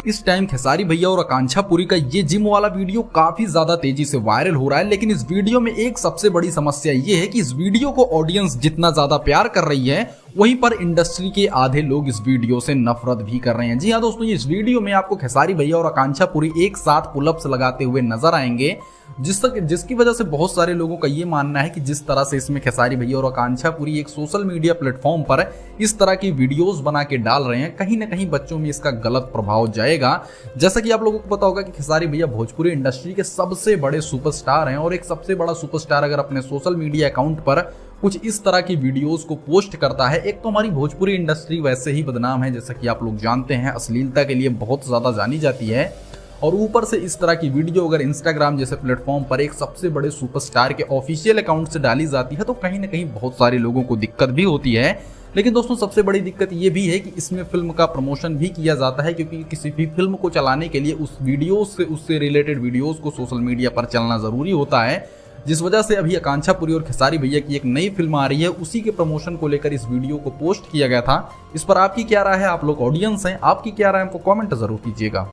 इस टाइम खेसारी भैया और आकांक्षा पुरी का ये जिम वाला वीडियो काफी ज्यादा तेजी से वायरल हो रहा है, लेकिन इस वीडियो में एक सबसे बड़ी समस्या ये है कि इस वीडियो को ऑडियंस जितना ज्यादा प्यार कर रही है, वहीं पर इंडस्ट्री के आधे लोग इस वीडियो से नफरत भी कर रहे हैं। जी हाँ दोस्तों, इस वीडियो में आपको खेसारी भैया और आकांक्षा पुरी एक साथ पुलअप्स लगाते हुए नजर आएंगे, जिसकी वजह से बहुत सारे लोगों का ये मानना है कि जिस तरह से इसमें खेसारी भैया और आकांक्षा पुरी एक सोशल मीडिया प्लेटफॉर्म पर इस तरह की वीडियोस बना के डाल रहे हैं, कहीं ना कहीं बच्चों में इसका गलत प्रभाव जाएगा। जैसा कि आप लोगों को पता होगा कि खेसारी भैया भोजपुरी इंडस्ट्री के सबसे बड़े सुपरस्टार हैं, और एक सबसे बड़ा सुपरस्टार अगर अपने सोशल मीडिया अकाउंट पर कुछ इस तरह की वीडियोस को पोस्ट करता है, एक तो हमारी भोजपुरी इंडस्ट्री वैसे ही बदनाम है, जैसा कि आप लोग जानते हैं, अश्लीलता के लिए बहुत ज़्यादा जानी जाती है, और ऊपर से इस तरह की वीडियो अगर इंस्टाग्राम जैसे प्लेटफॉर्म पर एक सबसे बड़े सुपरस्टार के ऑफिशियल अकाउंट से डाली जाती है, तो कहीं ना कहीं बहुत सारे लोगों को दिक्कत भी होती है। लेकिन दोस्तों, सबसे बड़ी दिक्कत ये भी है कि इसमें फिल्म का प्रमोशन भी किया जाता है, क्योंकि किसी भी फिल्म को चलाने के लिए उस वीडियो से उससे रिलेटेड वीडियोस को सोशल मीडिया पर चलना ज़रूरी होता है, जिस वजह से अभी आकांक्षा पुरी और खेसारी भैया की एक नई फिल्म आ रही है, उसी के प्रमोशन को लेकर इस वीडियो को पोस्ट किया गया था। इस पर आपकी क्या राय है? आप लोग ऑडियंस हैं, आपकी क्या राय है? हमको कमेंट जरूर कीजिएगा।